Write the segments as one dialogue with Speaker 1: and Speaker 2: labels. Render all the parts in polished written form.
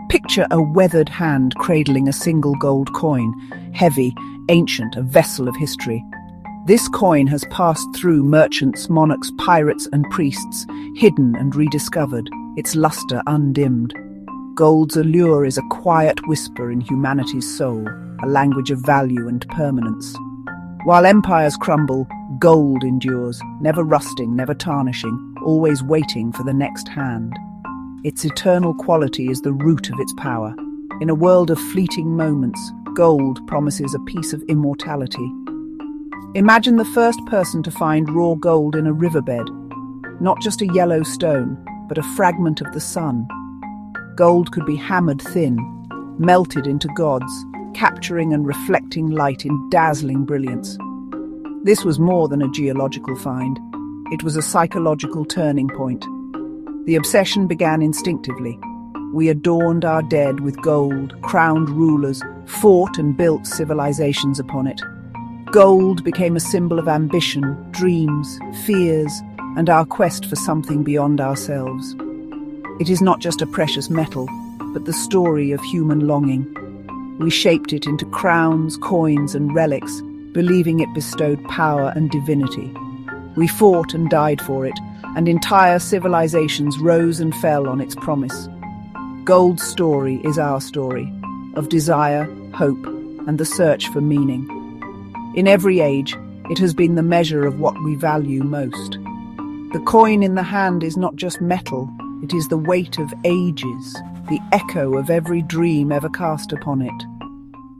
Speaker 1: Picture a weathered hand cradling a single gold coin, heavy, ancient, a vessel of history. This coin has passed through merchants, monarchs, pirates, and priests, hidden and rediscovered, its luster undimmed. Gold's allure is a quiet whisper in humanity's soul, a language of value and permanence. While empires crumble, gold endures, never rusting, never tarnishing, always waiting for the next hand. Its eternal quality is the root of its power. In a world of fleeting moments, gold promises a piece of immortality. Imagine the first person to find raw gold in a riverbed, not just a yellow stone, but a fragment of the sun. Gold could be hammered thin, melted into gods, capturing and reflecting light in dazzling brilliance. This was more than a geological find. It was a psychological turning point. The obsession began instinctively. We adorned our dead with gold, crowned rulers, fought and built civilizations upon it. Gold became a symbol of ambition, dreams, fears, and our quest for something beyond ourselves. It is not just a precious metal, but the story of human longing. We shaped it into crowns, coins, and relics, believing it bestowed power and divinity. We fought and died for it, and entire civilizations rose and fell on its promise. Gold's story is our story, of desire, hope, and the search for meaning. In every age, it has been the measure of what we value most. The coin in the hand is not just metal, it is the weight of ages, the echo of every dream ever cast upon it.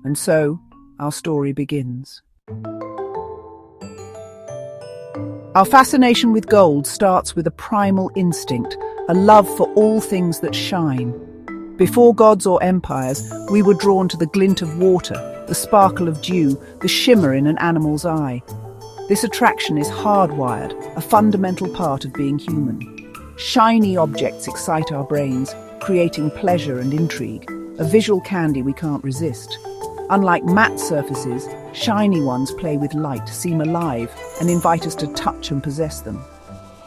Speaker 1: And so, our story begins. Our fascination with gold starts with a primal instinct, a love for all things that shine. Before gods or empires, we were drawn to the glint of water, the sparkle of dew, the shimmer in an animal's eye. This attraction is hardwired, a fundamental part of being human. Shiny objects excite our brains, creating pleasure and intrigue, a visual candy we can't resist. Unlike matte surfaces, shiny ones play with light, seem alive, and invite us to touch and possess them.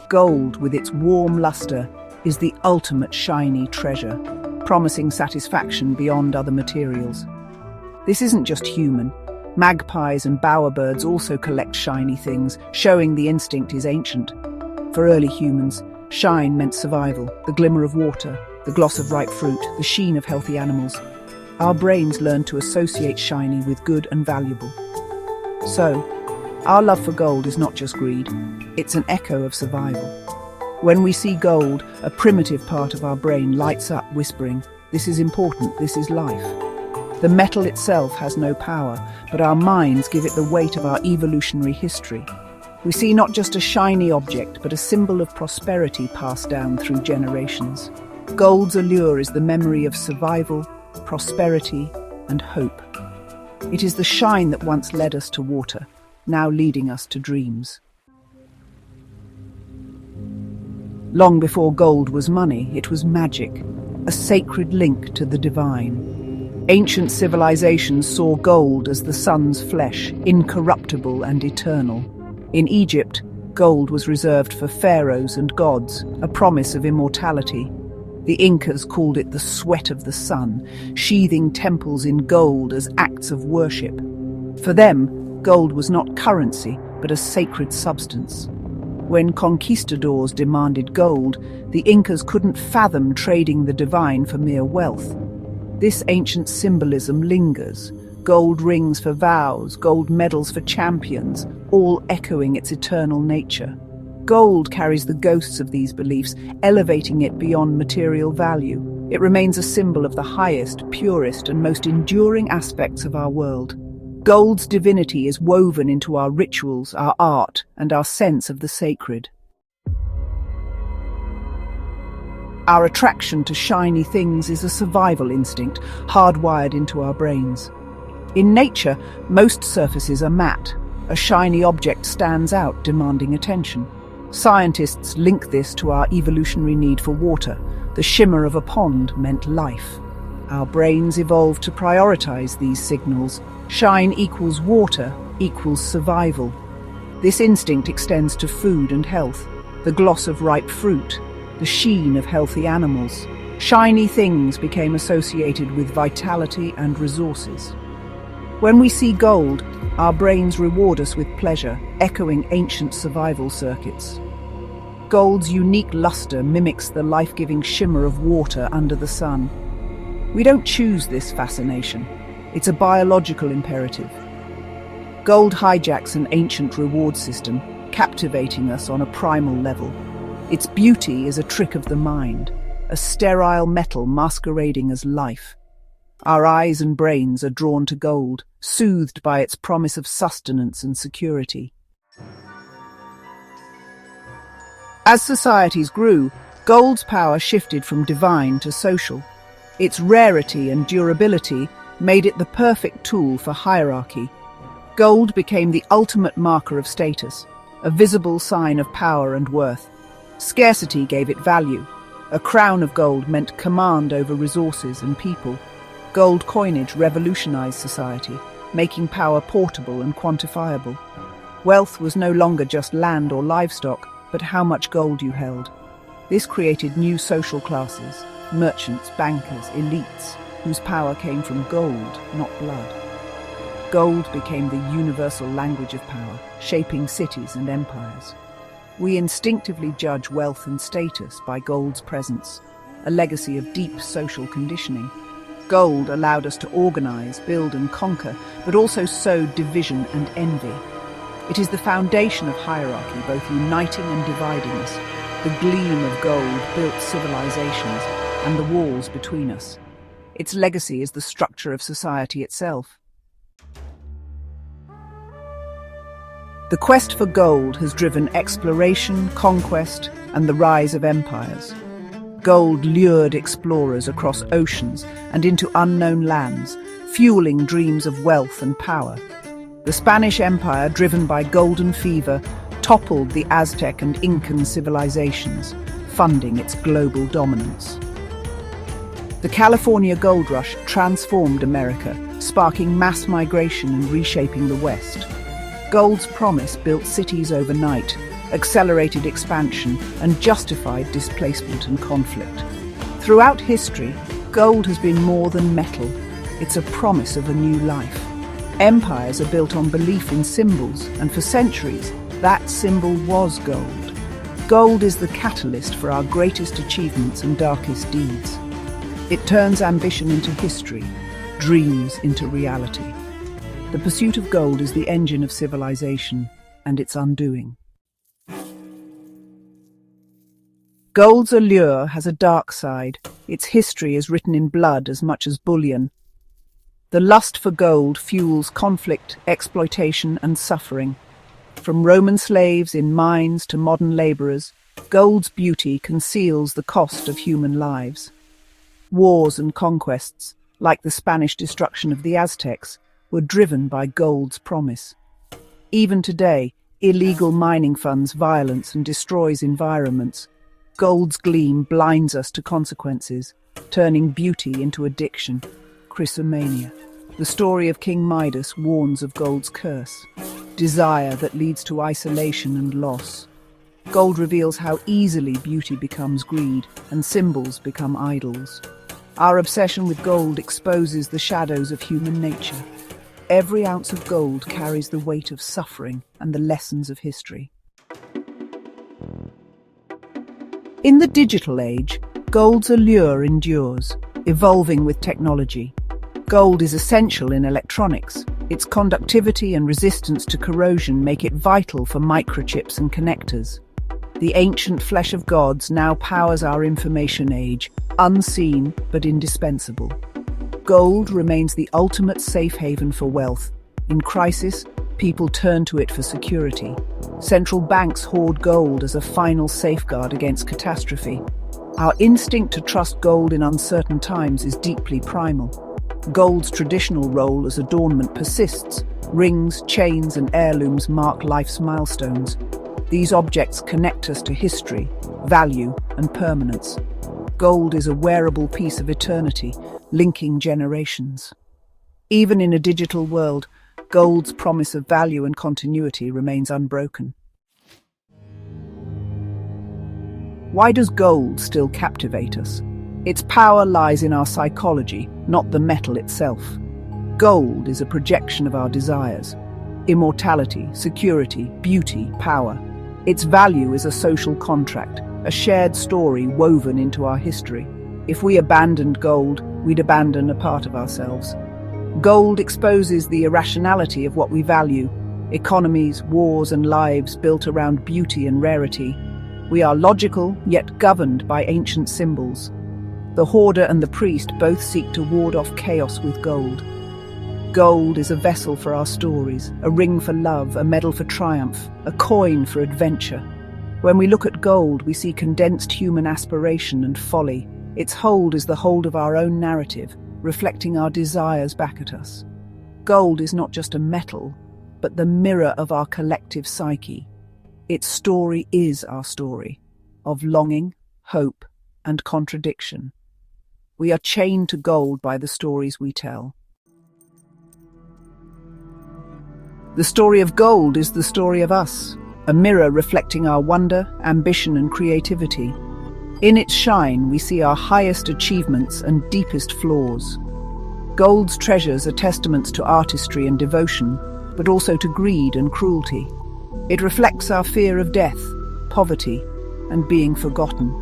Speaker 1: Gold, with its warm luster, is the ultimate shiny treasure, promising satisfaction beyond other materials. This isn't just human. Magpies and bowerbirds also collect shiny things, showing the instinct is ancient. For early humans, shine meant survival, the glimmer of water, the gloss of ripe fruit, the sheen of healthy animals. Our brains learn to associate shiny with good and valuable. So, our love for gold is not just greed, it's an echo of survival. When we see gold, a primitive part of our brain lights up, whispering, "This is important, this is life." The metal itself has no power, but our minds give it the weight of our evolutionary history. We see not just a shiny object, but a symbol of prosperity passed down through generations. Gold's allure is the memory of survival, prosperity, and hope. It is the shine that once led us to water, now leading us to dreams. Long before gold was money, it was magic, a sacred link to the divine. Ancient civilizations saw gold as the sun's flesh, incorruptible and eternal. In Egypt, gold was reserved for pharaohs and gods, a promise of immortality. The Incas called it the sweat of the sun, sheathing temples in gold as acts of worship. For them, gold was not currency, but a sacred substance. When conquistadors demanded gold, the Incas couldn't fathom trading the divine for mere wealth. This ancient symbolism lingers. Gold rings for vows, gold medals for champions, all echoing its eternal nature. Gold carries the ghosts of these beliefs, elevating it beyond material value. It remains a symbol of the highest, purest, and most enduring aspects of our world. Gold's divinity is woven into our rituals, our art, and our sense of the sacred. Our attraction to shiny things is a survival instinct, hardwired into our brains. In nature, most surfaces are matte. A shiny object stands out, demanding attention. Scientists link this to our evolutionary need for water. The shimmer of a pond meant life. Our brains evolved to prioritize these signals. Shine equals water equals survival. This instinct extends to food and health, the gloss of ripe fruit, the sheen of healthy animals. Shiny things became associated with vitality and resources. When we see gold, our brains reward us with pleasure, echoing ancient survival circuits. Gold's unique luster mimics the life-giving shimmer of water under the sun. We don't choose this fascination. It's a biological imperative. Gold hijacks an ancient reward system, captivating us on a primal level. Its beauty is a trick of the mind, a sterile metal masquerading as life. Our eyes and brains are drawn to gold, soothed by its promise of sustenance and security. As societies grew, gold's power shifted from divine to social. Its rarity and durability made it the perfect tool for hierarchy. Gold became the ultimate marker of status, a visible sign of power and worth. Scarcity gave it value. A crown of gold meant command over resources and people. Gold coinage revolutionized society, making power portable and quantifiable. Wealth was no longer just land or livestock, but how much gold you held. This created new social classes, merchants, bankers, elites, whose power came from gold, not blood. Gold became the universal language of power, shaping cities and empires. We instinctively judge wealth and status by gold's presence, a legacy of deep social conditioning. Gold allowed us to organize, build and conquer, but also sowed division and envy. It is the foundation of hierarchy, both uniting and dividing us. The gleam of gold built civilizations and the walls between us. Its legacy is the structure of society itself. The quest for gold has driven exploration, conquest, and the rise of empires. Gold lured explorers across oceans and into unknown lands, fueling dreams of wealth and power. The Spanish Empire, driven by golden fever, toppled the Aztec and Incan civilizations, funding its global dominance. The California gold rush transformed America, sparking mass migration and reshaping the West. Gold's promise built cities overnight, accelerated expansion, and justified displacement and conflict. Throughout history, gold has been more than metal. It's a promise of a new life. Empires are built on belief in symbols, and for centuries, that symbol was gold. Gold is the catalyst for our greatest achievements and darkest deeds. It turns ambition into history, dreams into reality. The pursuit of gold is the engine of civilization and its undoing. Gold's allure has a dark side. Its history is written in blood as much as bullion. The lust for gold fuels conflict, exploitation, and suffering. From Roman slaves in mines to modern laborers, gold's beauty conceals the cost of human lives. Wars and conquests, like the Spanish destruction of the Aztecs, were driven by gold's promise. Even today, illegal mining funds violence and destroys environments. Gold's gleam blinds us to consequences, turning beauty into addiction. Chrysomania. The story of King Midas warns of gold's curse, desire that leads to isolation and loss. Gold reveals how easily beauty becomes greed and symbols become idols. Our obsession with gold exposes the shadows of human nature. Every ounce of gold carries the weight of suffering and the lessons of history. In the digital age, gold's allure endures, evolving with technology. Gold is essential in electronics. Its conductivity and resistance to corrosion make it vital for microchips and connectors. The ancient flesh of gods now powers our information age, unseen but indispensable. Gold remains the ultimate safe haven for wealth. In crisis, people turn to it for security. Central banks hoard gold as a final safeguard against catastrophe. Our instinct to trust gold in uncertain times is deeply primal. Gold's traditional role as adornment persists. Rings, chains, and heirlooms mark life's milestones. These objects connect us to history, value, and permanence. Gold is a wearable piece of eternity, linking generations. Even in a digital world, gold's promise of value and continuity remains unbroken. Why does gold still captivate us? Its power lies in our psychology, not the metal itself. Gold is a projection of our desires. Immortality, security, beauty, power. Its value is a social contract, a shared story woven into our history. If we abandoned gold, we'd abandon a part of ourselves. Gold exposes the irrationality of what we value. Economies, wars, and lives built around beauty and rarity. We are logical, yet governed by ancient symbols. The hoarder and the priest both seek to ward off chaos with gold. Gold is a vessel for our stories, a ring for love, a medal for triumph, a coin for adventure. When we look at gold, we see condensed human aspiration and folly. Its hold is the hold of our own narrative, reflecting our desires back at us. Gold is not just a metal, but the mirror of our collective psyche. Its story is our story, of longing, hope, and contradiction. We are chained to gold by the stories we tell. The story of gold is the story of us, a mirror reflecting our wonder, ambition, and creativity. In its shine, we see our highest achievements and deepest flaws. Gold's treasures are testaments to artistry and devotion, but also to greed and cruelty. It reflects our fear of death, poverty, and being forgotten.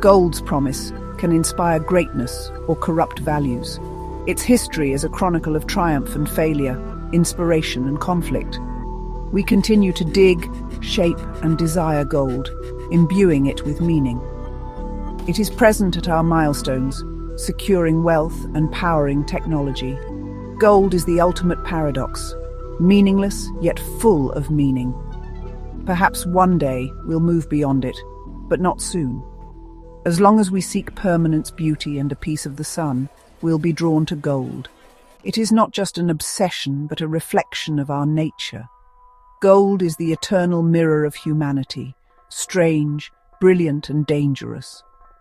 Speaker 1: Gold's promise can inspire greatness or corrupt values. Its history is a chronicle of triumph and failure, inspiration and conflict. We continue to dig, shape, and desire gold, imbuing it with meaning. It is present at our milestones, securing wealth and powering technology. Gold is the ultimate paradox, meaningless yet full of meaning. Perhaps one day we'll move beyond it, but not soon. As long as we seek permanence, beauty, and a piece of the sun, we'll be drawn to gold. It is not just an obsession, but a reflection of our nature. Gold is the eternal mirror of humanity, strange, brilliant, and dangerous.